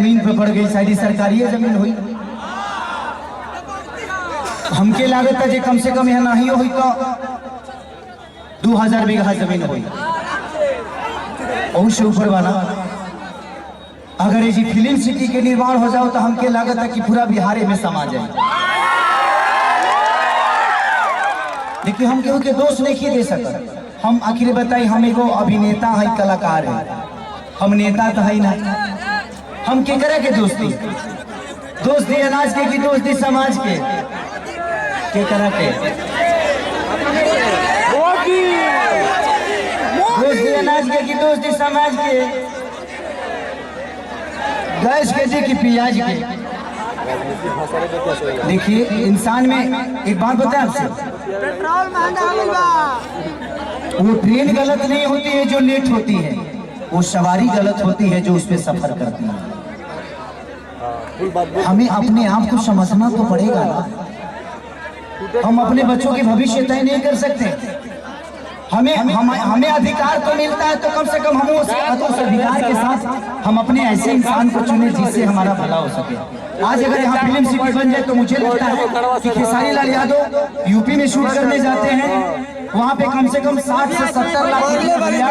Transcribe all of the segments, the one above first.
जमीन पे पड़ गई, शायद सरकारी जमीन हुई। हमके लागत है कम से कम यहाँ नहीं हुई तो 2000 बीघा जमीन हुई और से ऊपर वाला। अगर ये फिल्म सिटी के निर्माण हो जाओ तो हमके लागत है कि पूरा बिहार में समा जाए। लेकिन हम केहू के दोष नहीं दे सकते। हम आखिर बताई, हम एगो अभिनेता है, कलाकार है, हम नेता तो है ना। हम के करे के दोस्ती, दोस्त दी अनाज के की दोस्त दी समाज के करे के दोस्त दी अनाज के की दोस्त दी समाज के, गैस के दी की प्याज के। देखिए इंसान में एक बात बताए आपसे, पेट्रोल महंगा हो गया। वो ट्रेन गलत नहीं होती है जो लेट होती है, वो सवारी गलत होती है जो उस पर सफर करती है। हमें अपने आप को समझना तो पड़ेगा ना। हम अपने बच्चों के भविष्य तय नहीं कर सकते। हमें अधिकार तो मिलता है तो कम से कम हम उस अधिकार के साथ हम अपने ऐसे इंसान को चुने जिससे हमारा भला हो सके। आज अगर यहाँ फिल्म सिटी बन जाए तो मुझे लगता है कि खेसारी लाल यादव यूपी में शूट करने जाते हैं, वहाँ पे कम से कम 60 से 70 लाख रुपया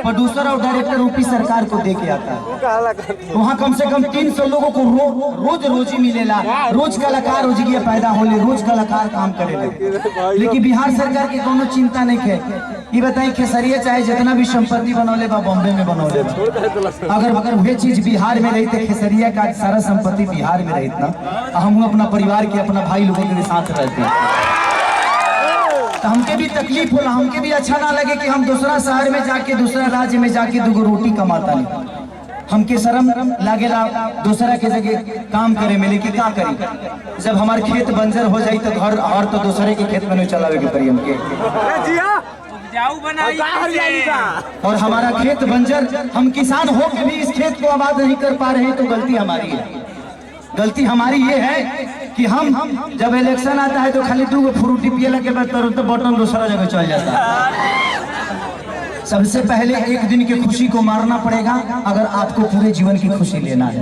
प्रोड्यूसर और डायरेक्टर यूपी सरकार को दे के आता है। वहाँ कम से कम 300 लोगों को रोज रोजी मिलेला, रोज कलाकार हो जगह पैदा होले, रोज कलाकार काम करेले। लेकिन बिहार सरकार की कोनो चिंता नहीं है। ये बताइए खेसरिया चाहे जितना भी संपत्ति बनौले बा बॉम्बे में बनौले, अगर वह चीज बिहार में रही तो खेसरिया का सारा संपत्ति बिहार में रही ना, हम अपना परिवार के अपना भाई लोगों के साथ रहते हैं तो हमके भी तकलीफ होला, हमके भी अच्छा ना लगे कि हम दूसरा शहर में जाके दूसरा राज्य में जाके दो रोटी कमाता नहीं। हमके शर्म लागेला दूसरा के जगह काम करे में, लेकिन क्या करी जब हमारे खेत बंजर हो जाए तो घर और तो दूसरे के खेत में नहीं चलावे के पड़ी हमके। और हमारा खेत बंजर, हम किसान हो के भी इस खेत को आबाद नहीं कर पा रहे तो गलती हमारी है। गलती हमारी ये है कि हम जब इलेक्शन आता है तो खाली 2 फ्रूटी पिए के बाद तो बटन दूसरा जगह चल जाता है। सबसे पहले एक दिन की खुशी को मारना पड़ेगा अगर आपको पूरे जीवन की खुशी लेना है।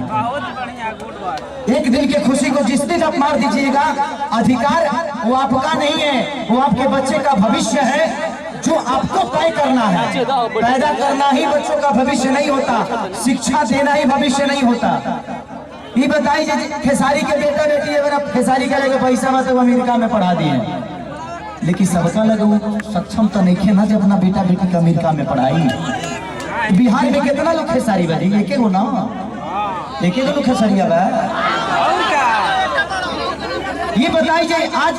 एक दिन की खुशी को जिस दिन आप मार दीजिएगा, अधिकार वो आपका नहीं है, वो आपके बच्चे का भविष्य है जो आपको तय करना है। पैदा करना ही बच्चों का भविष्य नहीं होता, शिक्षा देना ही भविष्य नहीं होता। ये बताइए खेसारी के बेटा बेटी अगर आप खेसारी का लेके पैसा में तो अमेरिका में पढ़ा दिए, लेकिन सबका लगे सक्षम तो नहीं है ना जब अपना बेटा बेटी का अमेरिका में पढ़ाई। बिहार में कितना लोग खेसारी बजे एक हो ना, एक लोग खेसारिया बा। ये बताइए आज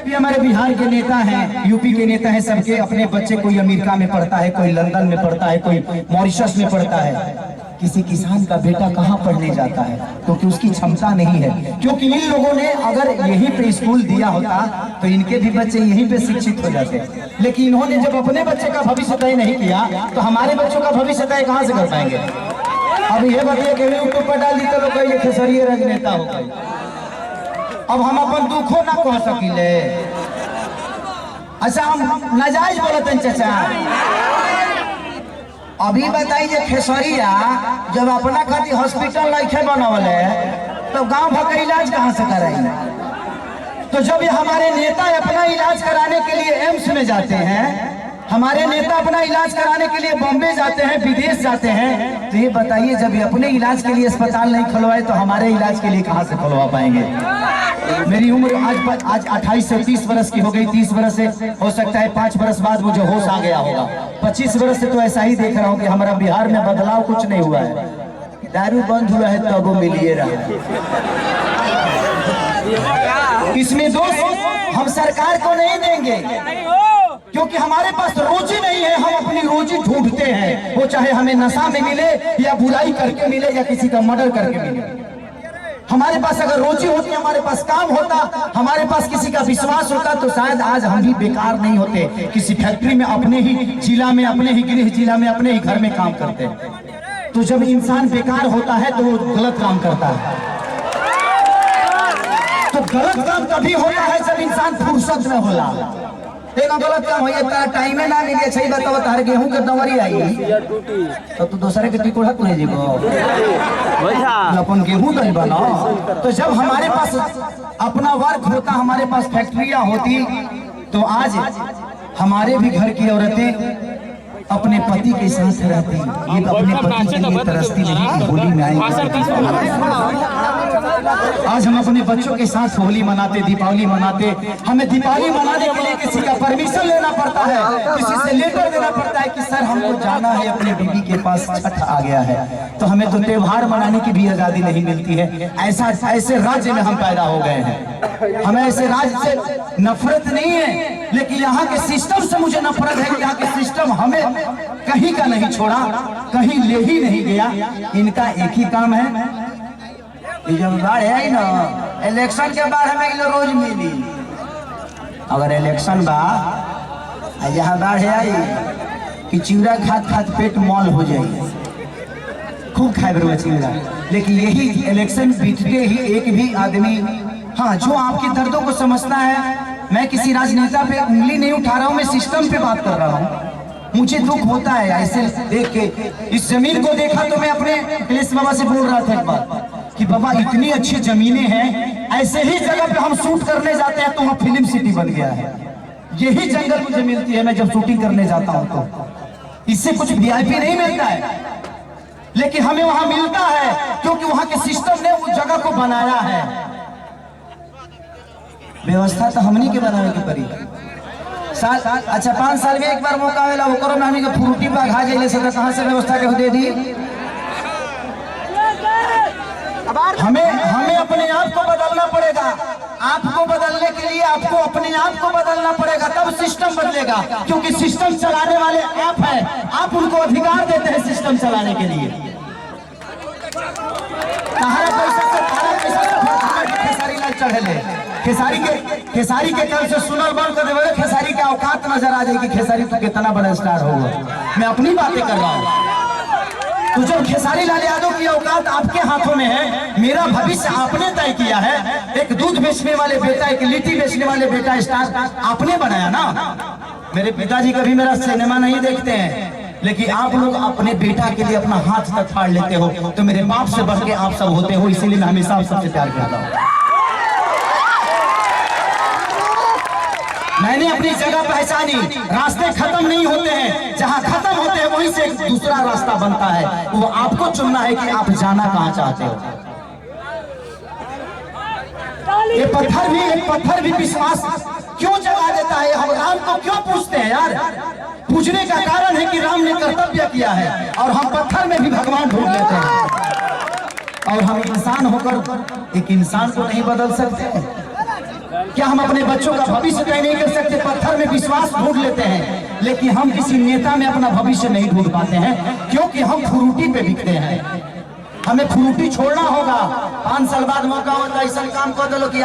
भी हमारे बिहार के नेता हैं, यूपी के नेता हैं, सबके अपने बच्चे कोई अमेरिका में पढ़ता है, कोई लंदन में पढ़ता है, कोई मॉरिशस में पढ़ता है। किसी किसान का बेटा कहाँ पढ़ने जाता है क्योंकि उसकी क्षमता नहीं है। क्योंकि इन लोगों ने अगर यहीं पे स्कूल दिया होता तो इनके भी बच्चे यहीं पे शिक्षित हो जाते। लेकिन इन्होंने जब अपने बच्चे का भविष्य तय नहीं किया तो हमारे बच्चों का भविष्य तय कहाँ से कर पाएंगे। अब ये बताइए कि यूट्यूब पर डाल दी तो लोग कहिए खेसरिया राजनेता हो गए। अब हम अपन दुखो ना कह सकिले। अच्छा हम नाजायज बोलते हैं चाचा। अभी बताइए खेसरिया जब अपना खातिर हॉस्पिटल लाइखे बनवले तो गांव भर का इलाज कहां से कराएंगे। तो जब ये हमारे नेता अपना इलाज कराने के लिए एम्स में जाते हैं, हमारे नेता अपना इलाज कराने के लिए बॉम्बे जाते हैं, विदेश जाते हैं, तो ये बताइए जब ये अपने इलाज के लिए अस्पताल नहीं खुलवाए तो हमारे इलाज के लिए कहां से खुलवा पाएंगे। मेरी उम्र आज 28 से 30 वर्ष की हो गई। 30 वर्ष से हो सकता है 5 वर्ष बाद मुझे होश आ गया होगा। 25 वर्ष से तो ऐसा ही देख रहा हूँ कि हमारा बिहार में बदलाव कुछ नहीं हुआ है। दारू बंद हुआ है तब वो मिलिए रहा। इसमें दोष हम सरकार को नहीं देंगे क्योंकि हमारे पास रोजी नहीं है। हम अपनी रोजी ढूंढते हैं, वो चाहे हमें नशा में मिले या बुराई करके मिले या किसी का मर्डर करके मिले। हमारे पास अगर रोजी होती, हमारे पास काम होता, हमारे पास किसी का विश्वास होता तो शायद आज हम भी बेकार नहीं होते। किसी फैक्ट्री में अपने ही जिला में, अपने ही गृह जिला में, अपने ही घर में काम करते। तो जब इंसान बेकार होता है तो वो गलत काम करता है। तो गलत काम तभी होता है जब इंसान फुर्सत में होला। देखो गलत काम होइए तारा टाइम में ना मिले सही बताओ तार गेहूं के दवरी आई तो तू दूसरे के टिकोड़ा तू ले जेबो अपन गेहूं दल बना। तो जब हमारे पास अपना वर्क होता, हमारे पास फैक्ट्रियां होती, तो आज हमारे भी घर की औरतें अपने पति के साथ रहती, ये अपने पति के लिए तरसती नहीं कि होली में आएंगे। आज हम अपने बच्चों के साथ होली मनाते, दीपावली मनाते। हमें दीपावली मनाने के लिए किसी का परमिशन लेना पड़ता है, किसी से लेटर देना पड़ता है कि सर हमको जाना है, अपने बीवी के पास छठ आ गया है। तो हमें तो त्योहार मनाने की भी आजादी नहीं मिलती है। ऐसे राज्य में हम पैदा हो गए हैं। हमें ऐसे राज्य से नफरत नहीं है, लेकिन यहाँ के सिस्टम से मुझे नफरत है। यहाँ के सिस्टम हमें कहीं का नहीं छोड़ा, कहीं ले ही नहीं गया। इनका एक ही काम है, जब बाढ़ है ना, इलेक्शन के बाद हमें रोज मिली। अगर इलेक्शन बा यहाँ बाढ़ आई कि चिवड़ा खात खात पेट मॉल हो जाए, खूब खाए बरवा चिवड़ा। लेकिन यही इलेक्शन बीतते ही एक भी आदमी, हाँ, जो आपके दर्दों को समझता है। मैं किसी राजनेता पे उंगली नहीं उठा रहा हूँ, मैं सिस्टम पे बात कर रहा हूँ। मुझे दुख होता है ऐसे देख के। इस जमीन को देखा तो मैं अपने अखिलेश बाबा से बोल रहा था एक बार कि बाबा इतनी अच्छी जमीनें हैं, ऐसे ही जगह पे हम शूट करने जाते हैं तो वहाँ फिल्म सिटी बन गया है। यही जंगल मुझे मिलती है मैं जब शूटिंग करने जाता हूँ तो। इससे कुछ वीआईपी नहीं मिलता है, लेकिन हमें वहां मिलता है क्योंकि वहां के सिस्टम ने उस जगह को बनाया है। व्यवस्था तो हमनी के बनावे के पड़ी। अच्छा 5 साल में एक बार मौका आवेला, वो करो नानी के फ्रूटी पर खा जाइए से कहां से व्यवस्था के दे दी। हमें अपने आप को बदलना पड़ेगा। आपको बदलने के लिए आपको अपने आप को बदलना पड़ेगा, तब सिस्टम बदलेगा। क्योंकि सिस्टम चलाने वाले आप हैं, आप उनको अधिकार देते हैं सिस्टम चलाने के लिए। खेसारी लाल चढ़े, खेसारी के कल से सुनल बंद कर देवे। खेसारी के औकात नजर आ जाएगी, खेसारी तो कितना बड़ा स्टार होगा। मैं अपनी बातें कर रहा हूँ। तो जब खेसारी लाल यादव की औकात आपके हाथों में है, मेरा भविष्य आपने तय किया है। एक दूध बेचने वाले बेटा, एक लिट्टी बेचने वाले बेटा स्टार आपने बनाया ना। मेरे पिताजी कभी मेरा सिनेमा नहीं देखते हैं, लेकिन आप लोग अपने बेटा के लिए अपना हाथ तक फाड़ लेते हो। तो मेरे बाप से बढ़ के आप सब होते हो, इसीलिए मैं हमेशा आप सबसे प्यार करता हूँ। मैंने अपनी जगह पहचानी। रास्ते खत्म नहीं होते हैं, जहां खत्म होते हैं वहीं से एक दूसरा रास्ता बनता है। वो आपको चुनना है कि आप जाना कहां चाहते हो। ये पत्थर भी विश्वास क्यों जगा देता है। हम राम को क्यों पूछते हैं यार? पूछने का कारण है कि राम ने कर्तव्य किया है, और हम पत्थर में भी भगवान ढूंढ लेते हैं। और हम इंसान होकर एक इंसान को नहीं बदल सकते। क्या हम अपने बच्चों का भविष्य तय नहीं कर सकते? पत्थर में विश्वास ढूंढ लेते हैं, लेकिन हम किसी नेता में अपना भविष्य नहीं ढूंढ पाते हैं, क्योंकि हम फ्रूटी पे बिकते हैं। हमें फ्रूटी छोड़ना होगा। 5 साल बाद मौका होता है, ऐसा काम कर दो कि